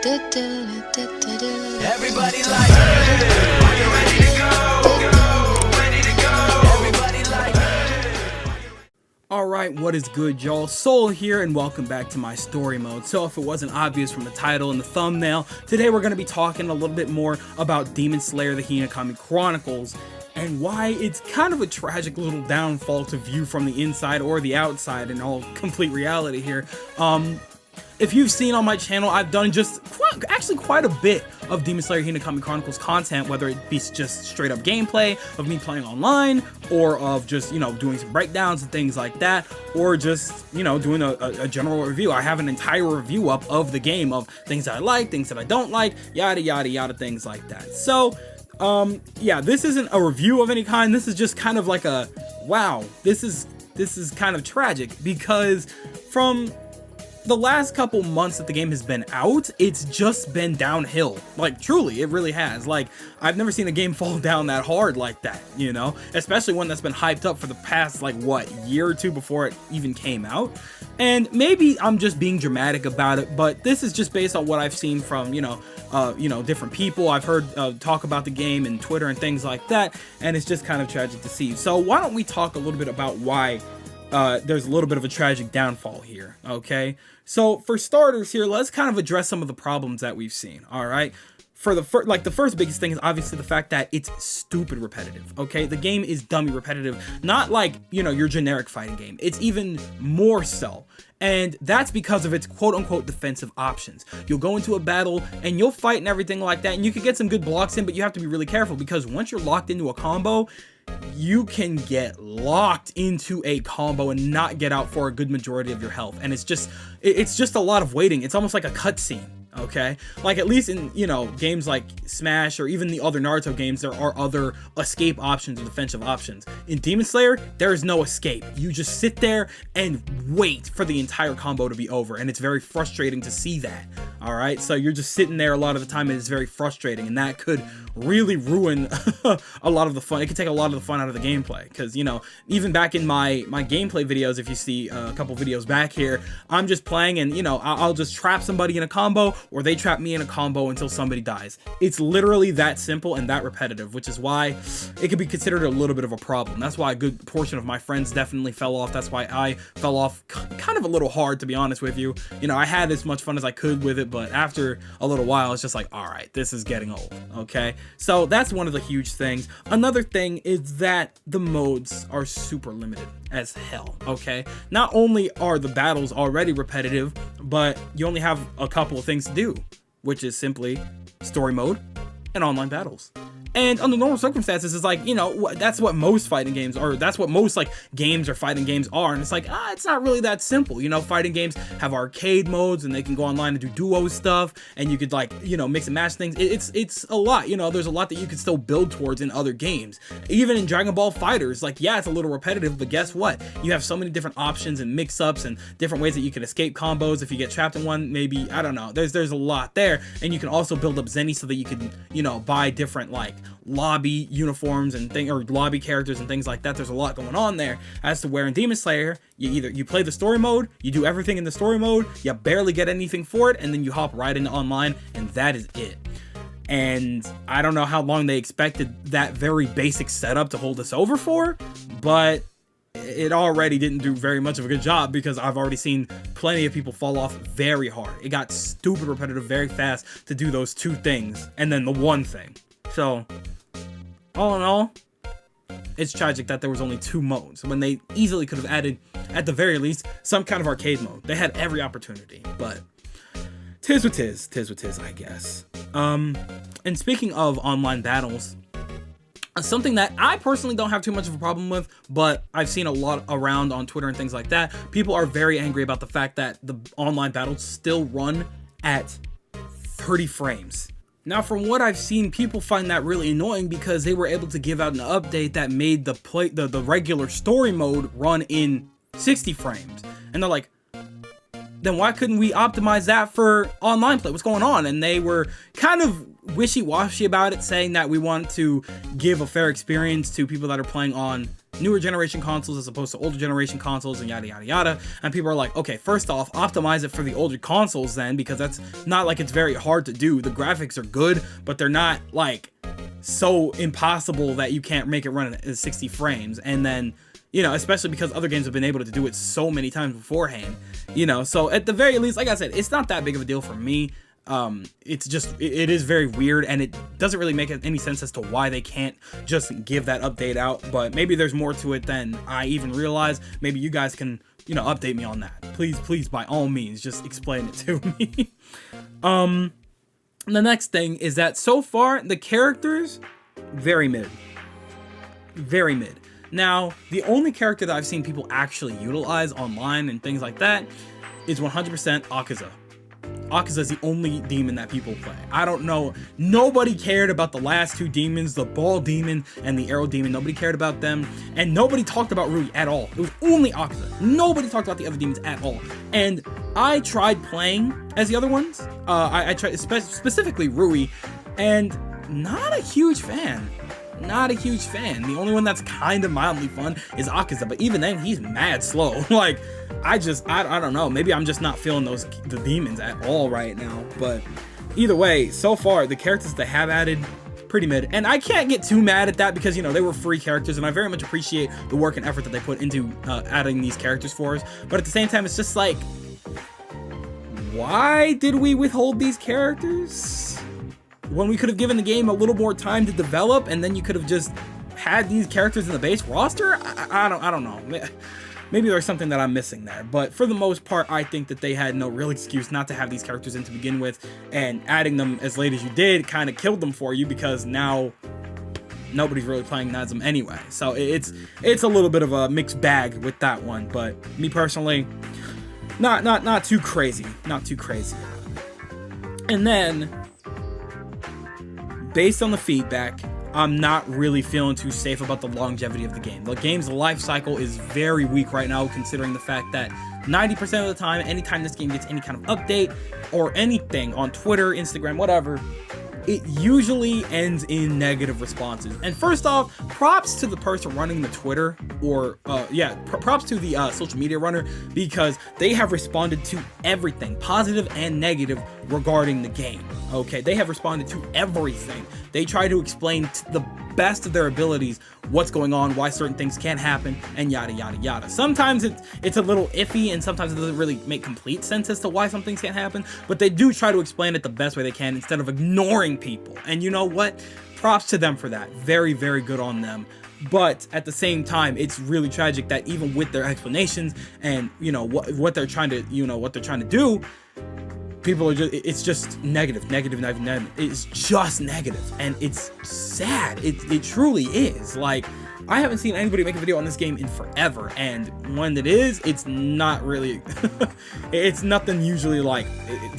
Everybody like, hey, are you ready to go? Ready to go? Everybody like, hey. Alright, what is good, y'all? Soul here, and welcome back to my story mode. So if it wasn't obvious from the title and the thumbnail, today we're going to be talking a little bit more about Demon Slayer the Hinokami Chronicles, and why it's kind of a tragic little downfall to view from the inside or the outside in all complete reality here. If you've seen on my channel, I've done just quite a bit of Demon Slayer Hinokami Chronicles content, whether it be just straight up gameplay of me playing online, or of just, doing some breakdowns and things like that, or just, doing a general review. I have an entire review up of the game, of things that I like, things that I don't like, yada yada yada, things like that. So, yeah, this isn't a review of any kind. This is just kind of like a, wow, this is kind of tragic, because from the last couple months that the game has been out, it's just been downhill. Like, truly, it really has. Like, I've never seen a game fall down that hard like that, especially one that's been hyped up for the past, year or two before it even came out. And maybe I'm just being dramatic about it, but this is just based on what I've seen from, different people. I've heard talk about the game and Twitter and things like that, and it's just kind of tragic to see. So why don't we talk a little bit about why there's a little bit of a tragic downfall here, okay? So for starters here, let's kind of address some of the problems that we've seen, all right? For the first biggest thing is obviously the fact that it's stupid repetitive, okay? The game is dummy repetitive, not like, your generic fighting game. It's even more so. And that's because of its quote-unquote defensive options. You'll go into a battle and you'll fight and everything like that, and you can get some good blocks in, but you have to be really careful, because once you're locked into a combo, you can get locked into a combo and not get out for a good majority of your health. And it's just a lot of waiting. It's almost like a cutscene. Okay, like at least in games like Smash or even the other Naruto games, there are other escape options or defensive options. In Demon Slayer, there is no escape. You just sit there and wait for the entire combo to be over, and it's very frustrating to see that. All right, so you're just sitting there a lot of the time, and it's very frustrating, and that could really ruin a lot of the fun. It could take a lot of the fun out of the gameplay, because even back in my gameplay videos, if you see a couple videos back here, I'm just playing and I'll just trap somebody in a combo, or they trap me in a combo until somebody dies. It's literally that simple and that repetitive, which is why it could be considered a little bit of a problem. That's why a good portion of my friends definitely fell off. That's why I fell off kind of a little hard, to be honest with you. I had as much fun as I could with it, but after a little while, it's just like, all right, this is getting old, okay? So that's one of the huge things. Another thing is that the modes are super limited as hell, okay? Not only are the battles already repetitive, but you only have a couple of things to do, which is simply story mode and online battles. And under normal circumstances, it's like, that's what most fighting games are. That's what most games or fighting games are. And it's like, it's not really that simple. Fighting games have arcade modes, and they can go online and do duo stuff, and you could mix and match things. It's a lot. There's a lot that you could still build towards in other games. Even in Dragon Ball FighterZ, it's a little repetitive, but guess what? You have so many different options and mix-ups and different ways that you can escape combos if you get trapped in one. Maybe, I don't know. There's a lot there, and you can also build up Zenny so that you can buy different lobby uniforms and lobby characters and things like that. There's a lot going on there, as to where in Demon Slayer, you play the story mode, you do everything in the story mode, you barely get anything for it, and then you hop right into online, and that is it. And I don't know how long they expected that very basic setup to hold us over for, but it already didn't do very much of a good job, because I've already seen plenty of people fall off very hard. It got stupid repetitive very fast to do those two things, and then the one thing. So, all in all, it's tragic that there was only 2 modes, when they easily could have added, at the very least, some kind of arcade mode. They had every opportunity, but tis what tis, I guess. And speaking of online battles, something that I personally don't have too much of a problem with, but I've seen a lot around on Twitter and things like that, people are very angry about the fact that the online battles still run at 30 frames. Now, from what I've seen, people find that really annoying, because they were able to give out an update that made the regular story mode run in 60 frames. And they're like, then why couldn't we optimize that for online play? What's going on? And they were kind of wishy-washy about it, saying that we want to give a fair experience to people that are playing on, newer generation consoles as opposed to older generation consoles and yada yada yada. And people are like, okay, first off, optimize it for the older consoles then, because that's not like it's very hard to do. The graphics are good, but they're not like so impossible that you can't make it run at 60 frames. And then, you know, especially because other games have been able to do it so many times beforehand, you know. So at the very least, like I said, it's not that big of a deal for me. It's just, it is very weird, and it doesn't really make any sense as to why they can't just give that update out. But maybe there's more to it than I even realize. Maybe you guys can, you know, update me on that. Please, by all means, just explain it to me. The next thing is that so far the characters, very mid. Now, the only character that I've seen people actually utilize online and things like that is 100% Akaza. Akaza is the only demon that people play. I don't know. Nobody cared about the last two demons, the ball demon and the arrow demon. Nobody cared about them. And nobody talked about Rui at all. It was only Akaza. Nobody talked about the other demons at all. And I tried playing as the other ones. I tried specifically Rui, and not a huge fan. Not a huge fan. The only one that's kind of mildly fun is Akaza, but even then, he's mad slow. Like, I don't know. Maybe I'm just not feeling the demons at all right now. But either way, so far, the characters they have added, pretty mid. And I can't get too mad at that because, you know, they were free characters, and I very much appreciate the work and effort that they put into adding these characters for us. But at the same time, it's just like, why did we withhold these characters when we could have given the game a little more time to develop, and then you could have just had these characters in the base roster? I don't know. Maybe there's something that I'm missing there, but for the most part, I think that they had no real excuse not to have these characters in to begin with, and adding them as late as you did kind of killed them for you, because now nobody's really playing as them anyway. So it's a little bit of a mixed bag with that one, but me personally, not too crazy, not too crazy. And then, based on the feedback, I'm not really feeling too safe about the longevity of the game. The game's life cycle is very weak right now, considering the fact that 90% of the time, anytime this game gets any kind of update or anything on Twitter, Instagram, whatever, it usually ends in negative responses. And first off, props to the person running the Twitter, or props to the social media runner, because they have responded to everything, positive and negative, regarding the game. Okay, they have responded to everything. They try to explain to the best of their abilities what's going on, why certain things can't happen, and yada yada yada. Sometimes it's a little iffy, and sometimes it doesn't really make complete sense as to why some things can't happen, but they do try to explain it the best way they can instead of ignoring people. And you know what? Props to them for that. Very, very good on them. But at the same time, it's really tragic that even with their explanations and, you know, what they're trying to do, people are just, it's just negative. It's just negative, and it's sad. It truly is. Like, I haven't seen anybody make a video on this game in forever, and when it is, it's not really it's nothing usually like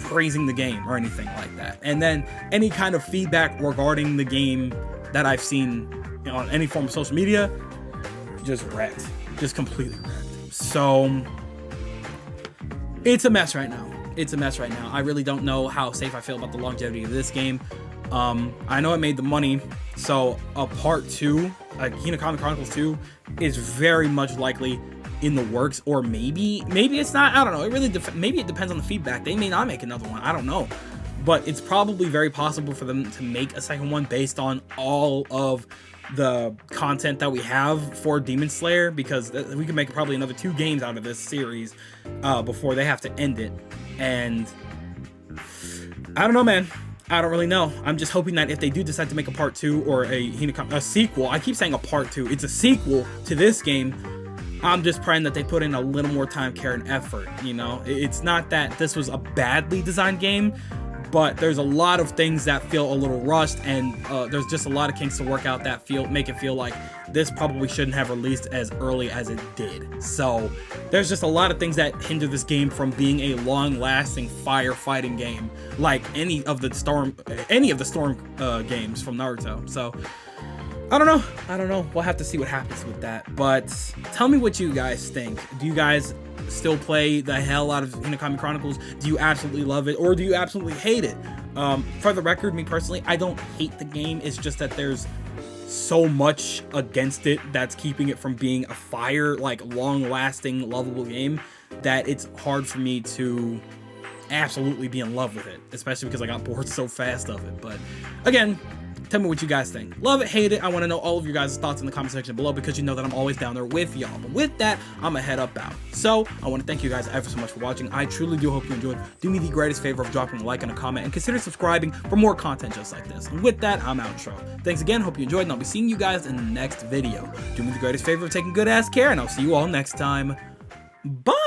praising the game or anything like that. And then any kind of feedback regarding the game that I've seen on any form of social media, just wrecked, just completely wrecked. So it's a mess right now. I really don't know how safe I feel about the longevity of this game. I know it made the money, so a part 2, Hinokami Chronicles 2, is very much likely in the works, or maybe it's not. I don't know. It really maybe it depends on the feedback. They may not make another one. I don't know, but it's probably very possible for them to make a second one based on all of the content that we have for Demon Slayer, because we can make probably another 2 games out of this series before they have to end it. And I don't know, man. I don't really know. I'm just hoping that if they do decide to make a part 2 or a sequel, I keep saying a part 2, it's a sequel to this game, I'm just praying that they put in a little more time, care, and effort. You know, it's not that this was a badly designed game, but there's a lot of things that feel a little rushed, and there's just a lot of kinks to work out that make it feel like this probably shouldn't have released as early as it did. So there's just a lot of things that hinder this game from being a long-lasting firefighting game like any of the Storm games from Naruto. So I don't know. We'll have to see what happens with that. But tell me what you guys think. Do you guys still play the hell out of Hinokami Chronicles? Do you absolutely love it, or do you absolutely hate it? For the record, me personally, I don't hate the game. It's just that there's so much against it that's keeping it from being a fire, like, long-lasting, lovable game, that it's hard for me to absolutely be in love with it, especially because I got bored so fast of it. But again, tell me what you guys think. Love it, hate it. I want to know all of your guys' thoughts in the comment section below, because you know that I'm always down there with y'all. But with that, I'm going to head up out. So I want to thank you guys ever so much for watching. I truly do hope you enjoyed. Do me the greatest favor of dropping a like and a comment, and consider subscribing for more content just like this. And with that, I'm outro. Thanks again. Hope you enjoyed, and I'll be seeing you guys in the next video. Do me the greatest favor of taking good ass care, and I'll see you all next time. Bye!